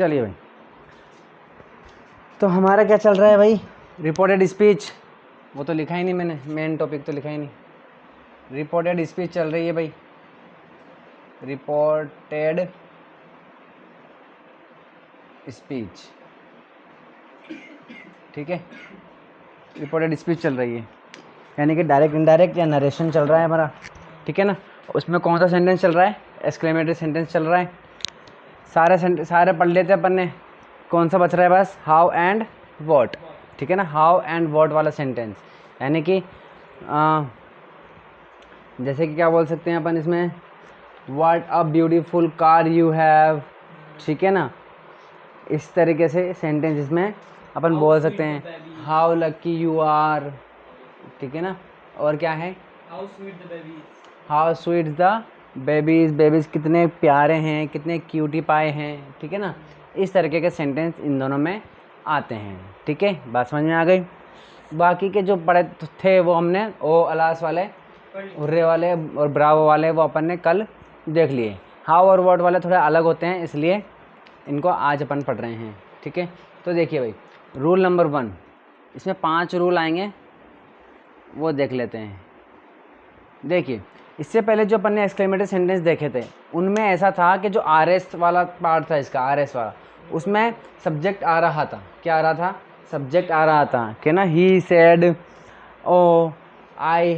चलिए भाई, तो हमारा क्या चल रहा है भाई, रिपोर्टेड स्पीच। वो तो लिखा ही नहीं मैंने, मेन टॉपिक तो लिखा ही नहीं। रिपोर्टेड स्पीच चल रही है भाई, रिपोर्टेड स्पीच, ठीक है। रिपोर्टेड स्पीच चल रही है, यानी कि डायरेक्ट इनडायरेक्ट या नरेशन चल रहा है हमारा, ठीक है ना। उसमें कौन सा सेंटेंस चल रहा है, एक्सक्लेमेटरी सेंटेंस चल रहा है। सारे पढ़ लेते हैं अपन ने। कौन सा बच रहा है बस, हाउ एंड वॉट, ठीक है ना। हाउ एंड वॉट वाला सेंटेंस, यानी कि जैसे कि क्या बोल सकते हैं अपन इसमें, what a beautiful car you have, ठीक है ना। इस तरीके से सेंटेंस इसमें अपन बोल सकते हैं, हाउ लकी यू आर, ठीक है ना। और क्या है, how sweet the babies, how sweet the babies, babies कितने प्यारे हैं, कितने क्यूटी पाए हैं, ठीक है ना। इस तरीके के सेंटेंस इन दोनों में आते हैं, ठीक है। बात समझ में आ गई। बाकी के जो पढ़े थे वो हमने ओ अलास वाले, हुर्रे वाले और ब्रावो वाले वो अपन ने कल देख लिए। हाउ और वर्ड वाले थोड़े अलग होते हैं, इसलिए इनको आज अपन पढ़ रहे हैं, ठीक है। तो देखिए भाई, रूल नंबर 1, इसमें 5 रूल आएंगे, वो देख लेते हैं। देखिए, इससे पहले जो अपन ने एक्सक्लेमेटरी सेंटेंस देखे थे उनमें ऐसा था कि जो आर एस वाला पार्ट था इसका, आर एस वाला, उसमें सब्जेक्ट आ रहा था। क्या आ रहा था, सब्जेक्ट आ रहा था कि ना, he said, oh I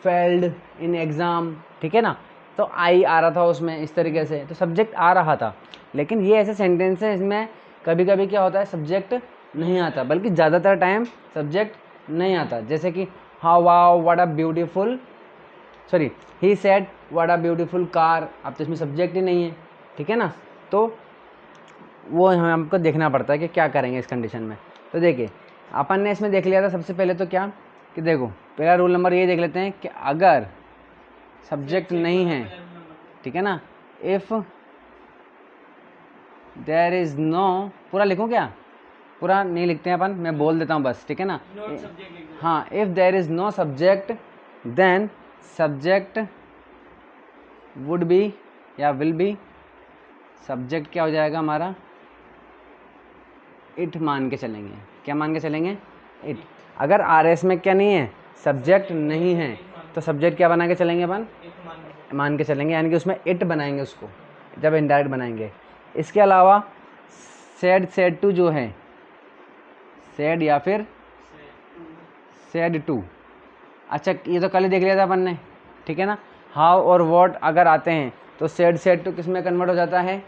failed in exam, ठीक है ना। तो आई आ रहा था उसमें, इस तरीके से तो सब्जेक्ट आ रहा था। लेकिन ये ऐसे सेंटेंस है, इसमें कभी कभी क्या होता है, सब्जेक्ट नहीं आता, बल्कि ज़्यादातर टाइम सब्जेक्ट नहीं आता। जैसे कि how wow what a beautiful, sorry, he said what a beautiful car, अब तो इसमें सब्जेक्ट ही नहीं है, ठीक है ना। तो वो हमें हमको देखना पड़ता है कि क्या करेंगे इस कंडीशन में। तो देखिए, अपन ने इसमें देख लिया था सबसे पहले तो क्या, कि देखो पहला रूल नंबर ये देख लेते हैं कि अगर सब्जेक्ट नहीं है, ठीक है ना, इफ़ देयर इज़ नो, पूरा लिखूं क्या, पूरा नहीं लिखते हैं अपन, मैं बोल देता हूँ बस, ठीक है ना। हाँ, if there is no subject then subject would be या विल बी, सब्जेक्ट क्या हो जाएगा हमारा, इट मान के चलेंगे। क्या मान के चलेंगे, इट। अगर आर एस में क्या नहीं है, सब्जेक्ट नहीं है, तो सब्जेक्ट क्या बना के चलेंगे अपन, मान के चलेंगे, यानी कि उसमें इट बनाएंगे उसको जब इनडायरेक्ट बनाएंगे। इसके अलावा सेड टू जो है, सेड या फिर सेड टू, अच्छा ये तो कल ही देख लिया था अपन ने, ठीक है ना। हाउ और वॉट अगर आते हैं तो सेड टू किस में कन्वर्ट हो जाता है,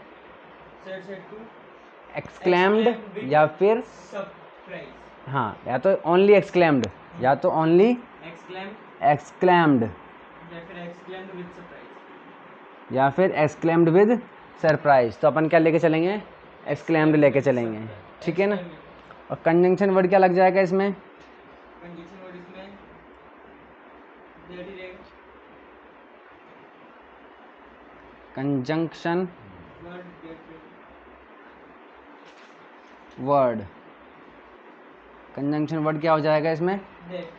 एक्सक्लेम्ड या फिर हाँ, या तो ओनली एक्सक्लेम्ड, या तो ओनली एक्सक्लेम्ड, या फिर एक्सक्लेम्ड विद सरप्राइज। तो अपन क्या लेके चलेंगे, एक्सक्लेम्ड लेके चलेंगे, ठीक है ना। और कंजंक्शन वर्ड क्या लग जाएगा इसमें, कंजंक्शन वर्ड, कंजंक्शन वर्ड क्या हो जाएगा इसमें,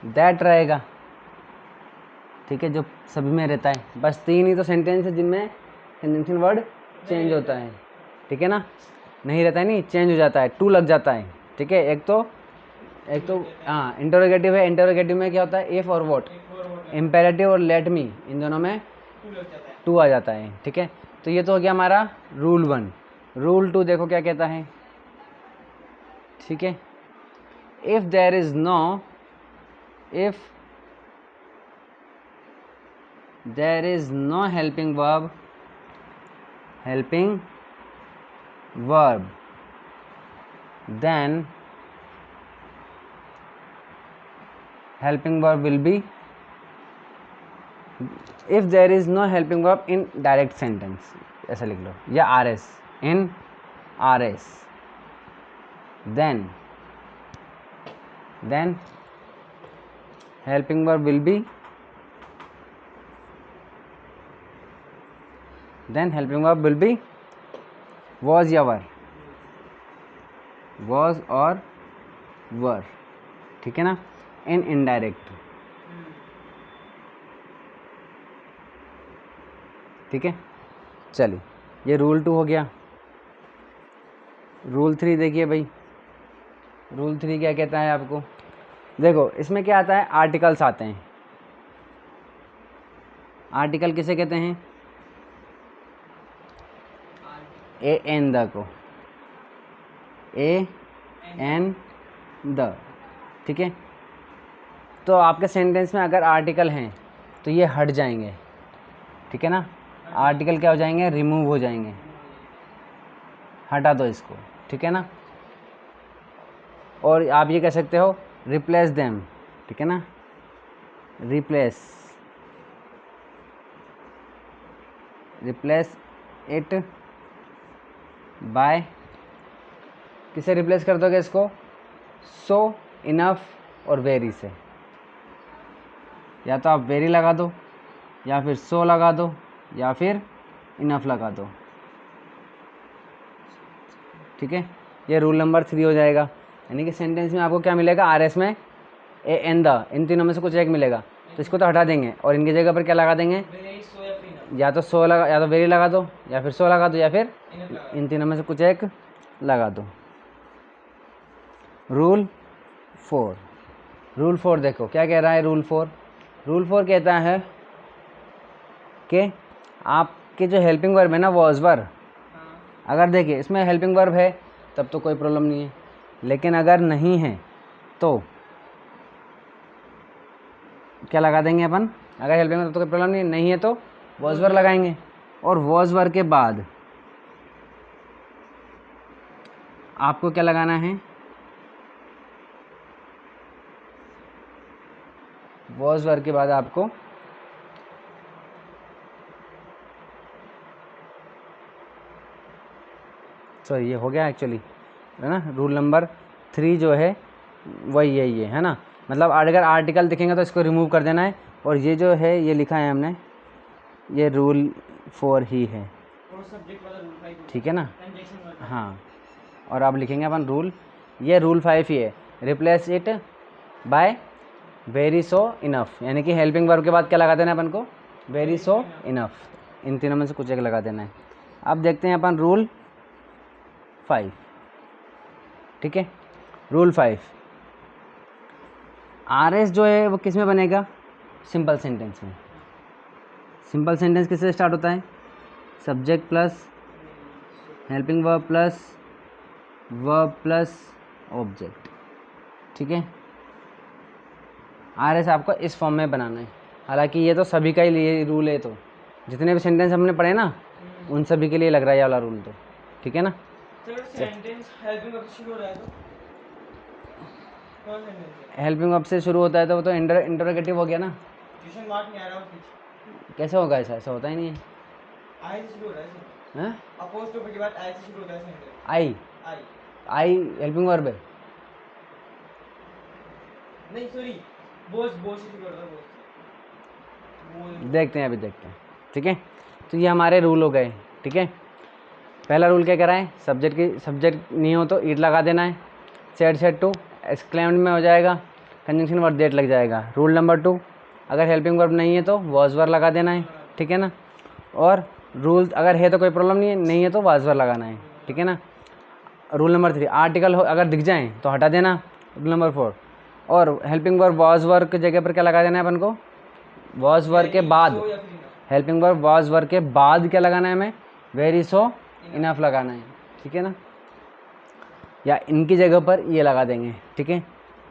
दैट रहेगा, ठीक है, जो सभी में रहता है। बस 3 ही तो सेंटेंस है जिनमें कंजंक्शन वर्ड चेंज होता है, ठीक है ना। नहीं रहता है, नहीं चेंज हो जाता है, टू लग जाता है, ठीक है। एक तो हाँ इंटरोगेटिव है, इंटरोगेटिव में क्या होता है, इफ और व्हाट। इम्पेरेटिव और लेट मी, इन दोनों में टू आ जाता है, ठीक है। तो ये तो हो गया हमारा रूल 1। रूल 2 देखो क्या कहता है, ठीक है। If there is no, if there is no helping verb, then helping verb will be, if there is no helping verb in direct sentence, ऐसा लिख लो, या R S, in R S, then helping verb will be, then helping verb will be was या were, was और were, ठीक है ना, in indirect, ठीक है। चलिए ये रूल 2 हो गया। रूल 3 देखिए भाई, रूल 3 क्या कहता है आपको, देखो इसमें क्या आता है, आर्टिकल्स आते हैं। आर्टिकल किसे कहते हैं, ए एन द को, ए एन द, ठीक है। तो आपके सेंटेंस में अगर आर्टिकल हैं तो ये हट जाएंगे, ठीक है ना। आर्टिकल क्या हो जाएंगे, रिमूव हो जाएंगे, हटा दो इसको, ठीक है ना। और आप ये कह सकते हो रिप्लेस देम, ठीक है ना, रिप्लेस इट बाय, किसे रिप्लेस कर दोगे इसको, सो, इनफ और वेरी से। या तो आप वेरी लगा दो, या फिर सो लगा दो, या फिर इनफ लगा दो, ठीक है। ये रूल नंबर 3 हो जाएगा। यानी कि सेंटेंस में आपको क्या मिलेगा, आर एस में ए एन द, इन तीनों में से कुछ एक मिलेगा, तो इसको तो हटा देंगे और इनकी जगह पर क्या लगा देंगे, या तो सो लगा, या तो वेरी लगा दो, या फिर सो लगा दो, या फिर इन तीनों में से कुछ एक लगा दो। रूल 4, रूल 4 देखो क्या कह रहा है रूल 4। रूल 4 कहता है कि आपके जो हेल्पिंग वर्ब है ना, वॉज वर्ब, अगर देखिए इसमें हेल्पिंग वर्ब है तब तो कोई प्रॉब्लम नहीं है, लेकिन अगर नहीं है तो क्या लगा देंगे अपन, अगर हेल्पिंग वर्ब तो कोई प्रॉब्लम नहीं है तो वॉज वर्ब लगाएंगे। और वॉज वर्ब के बाद आपको क्या लगाना है, वॉज वर्ब के बाद आपको सॉरी ये हो गया एक्चुअली, है ना। रूल नंबर 3 जो है वही यही है ना। मतलब अगर आर्टिकल दिखेंगे तो इसको रिमूव कर देना है, और ये जो है ये लिखा है हमने, ये रूल 4 ही है, ठीक है ना। हाँ, और आप लिखेंगे अपन रूल, ये रूल 5 ही है, replace it by very so enough, यानी कि हेल्पिंग वर्ब के बाद क्या लगा देना है अपन को, वेरी सो इनफ, इन तीनों में से कुछ एक लगा देना है। अब देखते हैं अपन रूल 5, ठीक है। रूल 5, आर एस जो है वो किस में बनेगा, सिंपल सेंटेंस में। सिंपल सेंटेंस किससे स्टार्ट होता है, subject plus helping verb plus object, ठीक है। आर एस आपको इस फॉर्म में बनाना है। हालांकि ये तो सभी का ही लिए रूल है, तो जितने भी सेंटेंस हमने पढ़े ना उन सभी के लिए लग रहा है ये वाला रूल, तो ठीक है ना। सेंटेंस हेल्पिंग वर्ब से शुरू हो रहा है तो कौन सेंटेंस है, हेल्पिंग वर्ब से शुरू होता है तो वो तो इंटरोगेटिव हो गया ना। क्वेश्चन मार्क नहीं आ रहा उसमें, कैसे होगा ऐसा, ऐसा होता ही नहीं है। आई से शुरू हो रहा है, हैं, अपोस्ट्रोफी के बाद आई से शुरू होता है सेंटेंस, आई, आई आई हेल्पिंग वर्ब है, नहीं सॉरी, बोस से शुरू होता है, बोस। देखते हैं अभी देखते हैं, ठीक है। तो ये हमारे रूल हो गए, ठीक है। पहला रूल क्या कह रहा है, सब्जेक्ट नहीं हो तो ईट लगा देना है, सेट टू एक्सक्लेम्ड में हो जाएगा, कंजंक्शन वर्ब डेट लग जाएगा। रूल नंबर 2, अगर हेल्पिंग वर्ब नहीं है तो वॉज वर्ब लगा देना है, ठीक है ना। और रूल अगर है तो कोई प्रॉब्लम नहीं है तो वॉज वर्ब लगाना है, ठीक है ना। रूल नंबर 3, आर्टिकल अगर दिख जाएँ तो हटा देना। रूल नंबर 4, और हेल्पिंग वर्ब वॉज वर्ब की जगह पर क्या लगा देना है अपन को, वॉज वर्ब के बाद, हेल्पिंग वर्ब वॉज वर्ब के बाद क्या लगाना है हमें, वेरी सो इनफ लगाना है, ठीक है ना। या इनकी जगह पर ये लगा देंगे, ठीक है।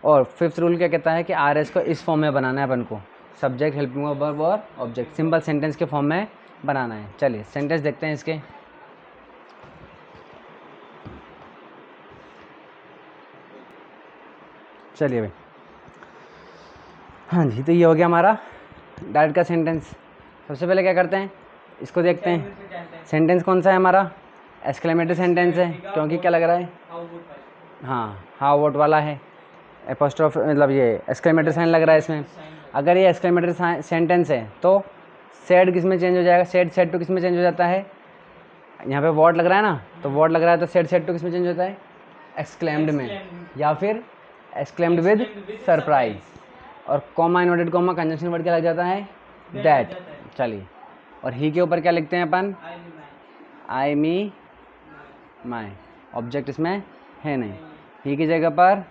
और 5th रूल क्या कहता है कि आर एस को इस फॉर्म में बनाना है अपन को, सब्जेक्ट हेल्पिंग वर्ब और ऑब्जेक्ट, सिंपल सेंटेंस के फॉर्म में बनाना है। चलिए सेंटेंस देखते हैं इसके। चलिए भाई, हाँ जी, तो ये हो गया हमारा डायरेक्ट का सेंटेंस। सबसे पहले क्या करते हैं, इसको देखते हैं। सेंटेंस कौन सा है हमारा, एक्सक्लेमेटरी सेंटेंस है, क्योंकि क्या लग रहा है, हाँ हाउ वोट वाला है, एपोस्ट्रोफ मतलब ये एक्सक्लेमेटरी साइन लग रहा है इसमें। अगर ये एक्सक्लेमेटरी सेंटेंस है तो सेड किस में चेंज हो जाएगा, सेड टू किस में चेंज हो जाता है, यहाँ पे वॉट लग रहा है ना, तो वॉट लग रहा है तो सेड टू किस में चेंज होता है, एक्सक्लेम्ड में, या फिर एक्सक्लेम्ड विद सरप्राइज। और comma inverted comma conjunction word क्या लग जाता है, दैट। चलिए, और ही के ऊपर क्या लिखते हैं अपन, आई मी माई, ऑब्जेक्ट इसमें है नहीं, ही की जगह पर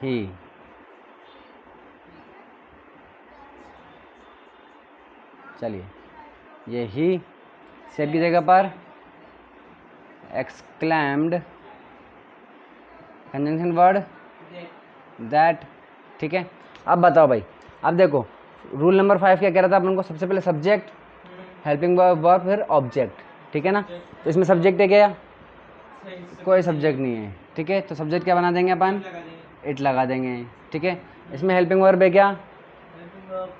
ही ही, चलिए ये ही, सेड की जगह पर एक्सक्लैम्ड, कंजंक्शन वर्ड दैट दैट, ठीक है। अब बताओ भाई, अब देखो रूल नंबर 5 क्या कह रहा था अपन को, सबसे पहले सब्जेक्ट, हेल्पिंग वर्ब, फिर ऑब्जेक्ट, ठीक है ना। तो इसमें सब्जेक्ट है क्या, सही कोई सब्जेक्ट नहीं है, ठीक है। तो सब्जेक्ट क्या बना देंगे अपन, लगा देंगे इट लगा देंगे, ठीक है। इसमें हेल्पिंग वर्ब है क्या, helping verb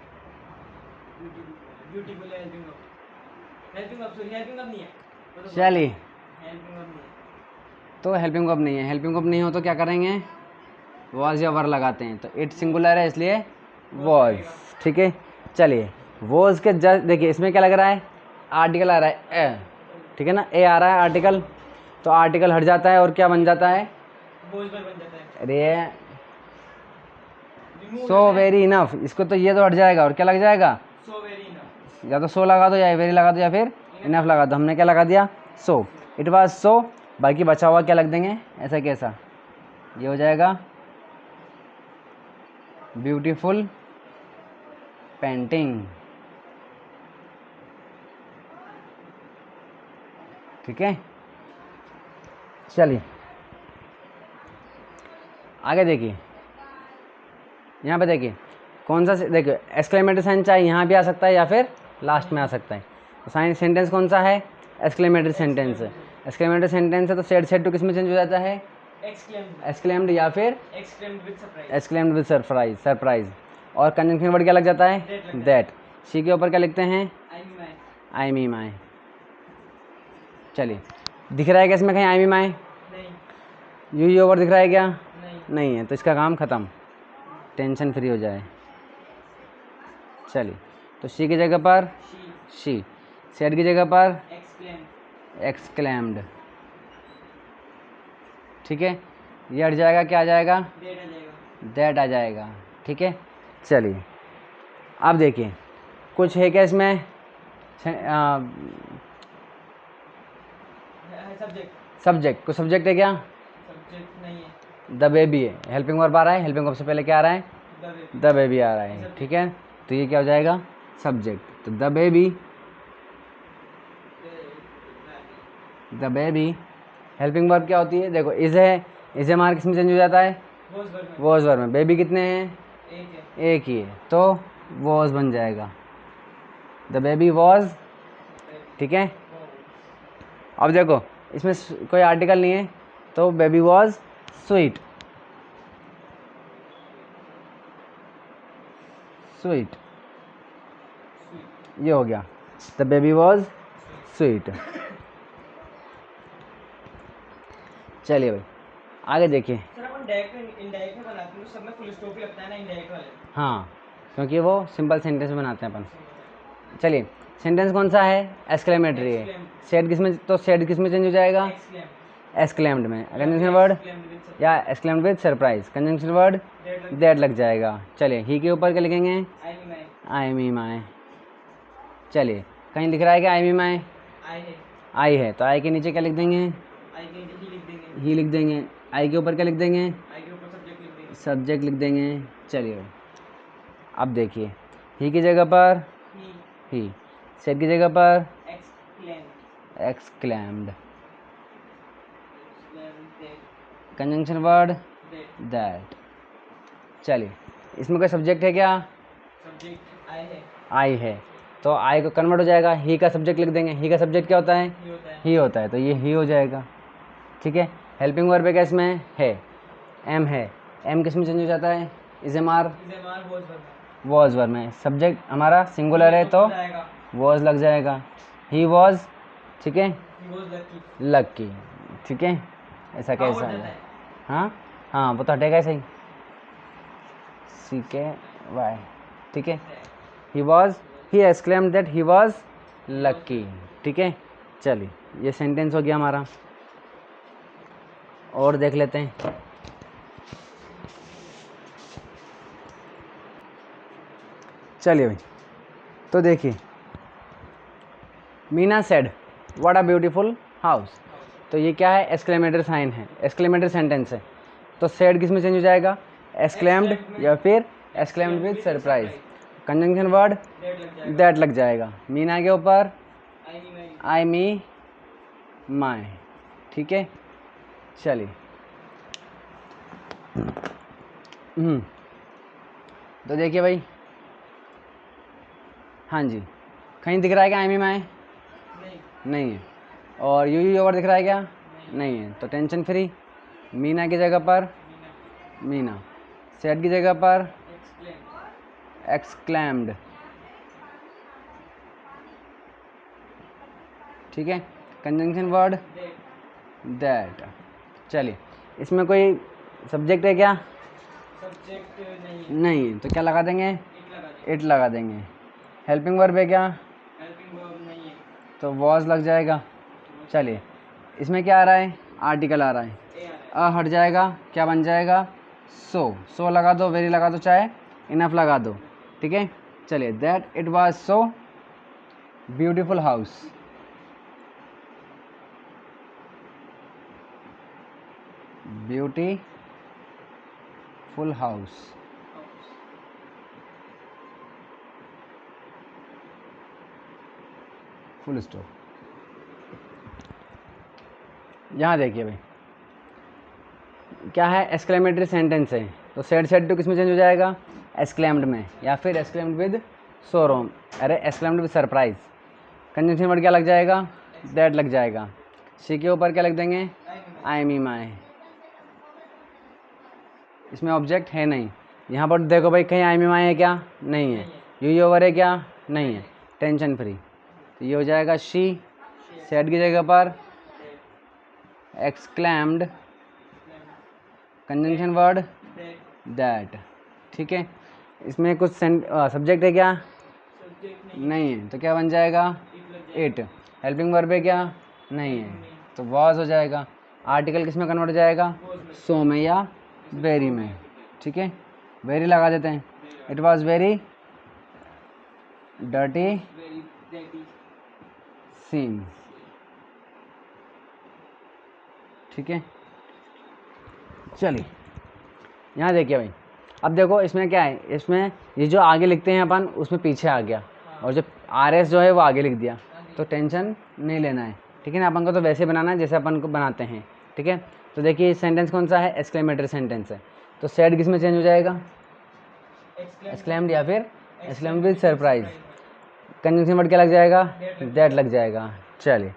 beautiful helping verb sorry helping verb नहीं है वो तो चलिए हेल्पिंग वर्ब नहीं है तो हेल्पिंग वर्ब नहीं है, हेल्पिंग वर्ब नहीं हो तो क्या करेंगे, वॉज या वर लगाते हैं। तो इट सिंगुलर है इसलिए वॉज, ठीक है। चलिए वॉज के जस्ट देखिए इसमें क्या लग रहा है, आर्टिकल आ रहा है ए, ठीक है ना, ए आ रहा है आर्टिकल, तो आर्टिकल हट जाता है और क्या बन जाता है, बोझ पर बन जाता है अरे रिमूव सो वेरी इनफ, इसको तो ये तो हट जाएगा और क्या लग जाएगा, सो वेरी इनफ या तो सो लगा दो या वेरी लगा दो या फिर इनफ लगा दो, हमने क्या लगा दिया, सो, इट वाज सो, बाकी बचा हुआ क्या लग देंगे, ऐसा कैसा, ये हो जाएगा ब्यूटीफुल पेंटिंग, ठीक है। चलिए आगे देखिए, यहाँ पे देखिए कौन सा देखिए एक्सक्लेमेटरी साइन चाहे यहाँ भी आ सकता है या फिर लास्ट में आ सकता है। तो साइन सेंटेंस कौन सा है, एक्सक्लेमेटरी सेंटेंस है, एक्सक्लेमेटरी सेंटेंस है तो सेड टू किस में चेंज हो जाता है, एक्सक्लेम्ड या फिर exclaimed with surprise exclaimed with surprise, surprise. और कंजंक्शन वर्ड क्या लग जाता है, दैट लग दैट। सी के ऊपर क्या लिखते हैं, आई मी माय आई मी माई। चलिए दिख रहा है क्या इसमें कहीं आई मी माई, नहीं यू ओवर दिख रहा है क्या, नहीं नहीं है, तो इसका काम ख़त्म, टेंशन फ्री हो जाए। चलिए तो सी की जगह पर शी शी, सेड की जगह पर एक्सक्लेम्ड एक्सक्लेम्ड, ठीक है। ये हट जाएगा, क्या आ जाएगा, दैट आ जाएगा दैट आ जाएगा, ठीक है। चलिए अब देखिए कुछ है क्या इसमें, सब्जेक्ट, कुछ सब्जेक्ट है क्या, सब्जेक्ट नहीं है द बेबी है, हेल्पिंग वर्ब आ रहा है, हेल्पिंग वर्ब से पहले क्या आ रहा है, द द बेबी आ रहा है, ठीक है। तो ये क्या हो जाएगा, सब्जेक्ट। तो the baby, the baby, helping verb क्या होती है, देखो इज है, इज मार्क किस में चेंज हो जाता है, वॉज वर्ब में। बेबी कितने हैं, एक है एक ही है, तो वॉज बन जाएगा, द बेबी वॉज, ठीक है। अब देखो इसमें कोई आर्टिकल नहीं है तो बेबी वॉज स्वीट, स्वीट, ये हो गया, द बेबी वॉज स्वीट। चलिए भाई आगे देखिए, सर अपन डायरेक्ट इनडायरेक्ट में बनाते हैं तो सब में फुल स्टॉप ही लगता है ना इनडायरेक्ट वाले हाँ क्योंकि वो सिंपल सेंटेंस बनाते हैं अपन। चलिए सेंटेंस कौन सा है, एक्सक्लेमेटरी है, सेड किस में, तो सेड किस में चेंज हो जाएगा, एक्सक्लेम्ड में, कंजंक्शन वर्ड या exclaimed with surprise, conjunction word that लग जाएगा। चलिए ही के ऊपर क्या लिखेंगे, आई मी माई। चलिए कहीं लिख रहा है कि आई मी माई, आई है तो आई के नीचे क्या लिख देंगे, ही लिख देंगे, आई के ऊपर क्या लिख देंगे, सब्जेक्ट लिख देंगे। चलिए अब देखिए ही की जगह पर ही, सेड की जगह पर एक्सक्लेम्ड, कंजंक्शन वर्ड दैट। चलिए इसमें कोई सब्जेक्ट है क्या, सब्जेक्ट आई है आई है तो आई को कन्वर्ट हो जाएगा, ही का सब्जेक्ट लिख देंगे, ही का सब्जेक्ट क्या होता है, ये होता है ही होता है, तो ये ही हो जाएगा, ठीक है। हेल्पिंग वर्ब क्या इसमें है, एम है, एम किस में चेंज हो जाता है, इज एम आर इसे मार बोझ भरना वॉज वर्ब में, सब्जेक्ट हमारा सिंगुलर है तो वॉज लग जाएगा, ही वॉज, ठीक है, लकी, ठीक है। ऐसा कैसा है, हाँ हाँ वो तो हटेगा सही, सी के वाई, ठीक है। He was, he exclaimed that he was lucky, ठीक है। चलिए ये सेंटेंस हो गया हमारा, और देख लेते हैं। चलिए भाई तो देखिए Meena said, what a beautiful house. तो ये क्या है, एक्सक्लेमेटरी साइन है, एक्सक्लेमेटरी सेंटेंस है। तो सेड किस में चेंज हो जाएगा, एक्सक्लेम्ड या फिर exclaimed with surprise. Conjunction word that लग जाएगा, मीना के ऊपर आई मी माई। ठीक है, चलिए। तो देखिए भाई, हाँ जी, कहीं दिख रहा है क्या आई मी माई, नहीं है। और यू ओवर दिख रहा है क्या, नहीं है। तो टेंशन फ्री, मीना की जगह पर मीना, सेड की जगह पर एक्सक्लेम्ड। ठीक है, कंजंक्शन वर्ड दैट। चलिए, इसमें कोई सब्जेक्ट है क्या, सब्जेक्ट नहीं है। तो क्या लगा देंगे, इट लगा देंगे। इट लगा देंगे। हेल्पिंग वर्ब है क्या, हेल्पिंग वर्ब नहीं है। तो वॉज लग जाएगा। चलिए, इसमें क्या आ रहा है, आर्टिकल आ रहा है, ए आ रहा है। हट जाएगा, क्या बन जाएगा, सो लगा दो, वेरी लगा दो, चाहे इनफ लगा दो। ठीक है, चलिए, that it was so beautiful house. Beautiful house, full stop. यहाँ देखिए भाई, क्या है, एक्सक्लेमेटरी सेंटेंस है। तो सेड टू किस में चेंज हो जाएगा, एक्सक्लेम्ड में, या फिर एक्सक्लेम्ड विद सोरोम, अरे exclaimed with surprise. Conjunction word क्या लग जाएगा, दैट लग जाएगा। सी के ऊपर क्या लग देंगे, आई मी माई। इसमें ऑब्जेक्ट है नहीं। यहाँ पर देखो भाई, कहीं आई मी माई है क्या, नहीं है। यू ओवर है क्या, नहीं है। टेंशन फ्री, तो ये हो जाएगा शी, सेड की जगह पर एक्सक्लेम्ड, कंजंक्शन वर्ड दैट। ठीक है, इसमें कुछ सब्जेक्ट है क्या, सब्जेक्ट नहीं है। तो क्या बन जाएगा, इट। हेल्पिंग वर्ब है क्या, नहीं है। तो वॉज हो जाएगा। आर्टिकल किस में कन्वर्ट हो जाएगा, सो में या वेरी में। ठीक है, वेरी लगा देते हैं, it was very dirty very dirty. Scene. ठीक है, चलिए, यहाँ देखिए भाई, अब देखो इसमें क्या है, इसमें ये जो आगे लिखते हैं अपन, उसमें पीछे आ गया, और जो आर एस जो है वो आगे लिख दिया। तो टेंशन नहीं लेना है, ठीक है ना। अपन को तो वैसे बनाना है जैसे अपन को बनाते हैं। ठीक है, तो देखिए सेंटेंस कौन सा है, एक्सक्लेमेटरी सेंटेंस है। तो सेड किस में चेंज हो जाएगा, एक्सक्लेम्ड या फिर exclaimed with surprise. Conjunction word क्या लग जाएगा, दैट लग जाएगा। चलिए,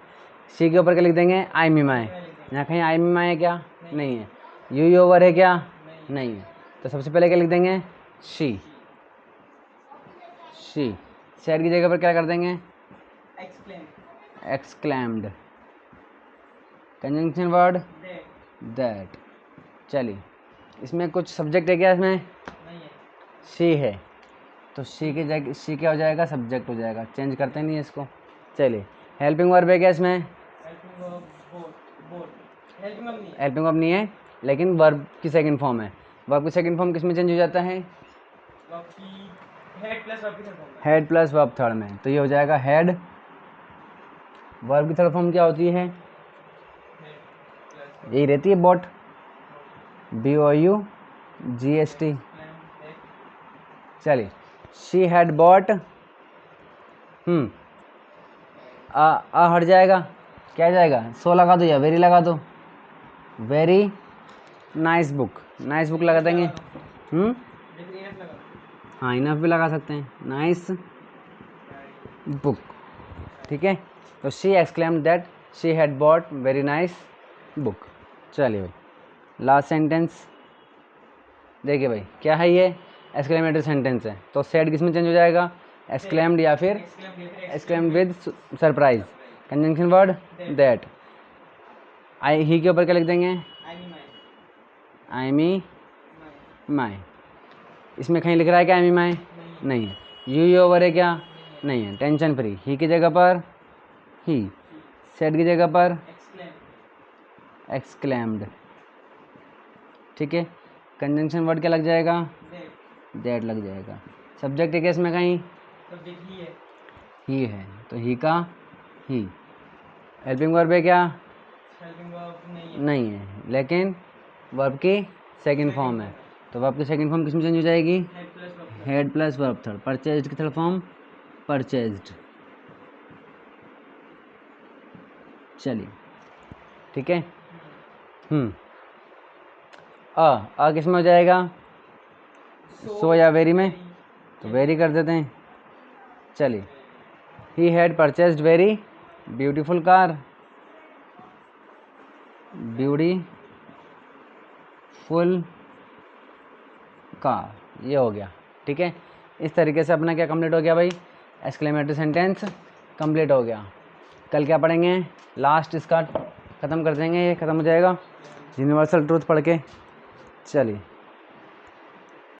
सी के ऊपर क्या लिख देंगे, आई मी माई। यहाँ कहीं आई मी माई है क्या, नहीं है। यू ओवर है क्या, नहीं है। तो सबसे पहले क्या लिख देंगे, शी। शी, सेड की जगह पर क्या कर देंगे, एक्सक्लेम्ड। Conjunction word that. चलिए, इसमें कुछ सब्जेक्ट है क्या, इसमें शी है। तो शी की जगह शी क्या हो जाएगा, सब्जेक्ट हो जाएगा। चेंज करते नहीं है इसको। चलिए, हेल्पिंग वर्ब है क्या इसमें, हेल्पिंग वर्ब नहीं है, लेकिन वर्ब की सेकंड फॉर्म है। वर्ब की सेकंड फॉर्म किस में चेंज हो जाता है, हेड प्लस वर्ब थर्ड में। तो ये हो जाएगा हेड। वर्ब की थर्ड फॉर्म क्या होती है, यही रहती है, बॉट, BOUGHT। चलिए, शी हैड बॉट, हट जाएगा, क्या जाएगा, सो लगा दो या वेरी लगा दो, very nice book. Nice book लगा देंगे। हाँ, इनफ भी लगा सकते हैं, नाइस बुक। ठीक है, तो she exclaimed that she had bought very nice book. चलिए भाई, लास्ट सेंटेंस देखिए भाई, क्या है ये, एक्सक्लेमेटरी सेंटेंस है। तो सेड किस में चेंज हो जाएगा, एक्सक्लेम्ड या फिर exclaimed with surprise. Conjunction word that. I ही के ऊपर क्या लिख देंगे, आई मी माई। इसमें कहीं लिख रहा है क्या, आई मी माई, नहीं है। यू ओवर है क्या, नहीं है। टेंशन फ्री, ही की जगह पर ही, सेड की जगह पर एक्सक्लेम्ड। ठीक है, कंजंक्शन वर्ड क्या लग जाएगा, दैट लग जाएगा। सब्जेक्ट है क्या इसमें, कहीं ही है, तो ही का ही। हेल्पिंग वर्ब है क्या? हेल्पिंग वर्ब नहीं है। नहीं है, लेकिन वर्ब की सेकंड फॉर्म है। तो वर्ब की सेकंड फॉर्म किस में चेंज हो जाएगी? Head plus verb head plus verb third. Purchased की थर्ड फॉर्म परचेज्ड। चलिए ठीक है। अ किस में हो जाएगा? सो या वेरी में? तो वेरी कर देते हैं। चलिए, he had purchased very beautiful car. Beautiful car, ये हो गया। ठीक है, इस तरीके से अपना क्या कंप्लीट हो गया भाई? एक्सक्लेमेटरी सेंटेंस कंप्लीट हो गया। कल क्या पढ़ेंगे? लास्ट इसका ख़त्म कर देंगे, ये ख़त्म हो जाएगा यूनिवर्सल ट्रूथ पढ़ के। चलिए।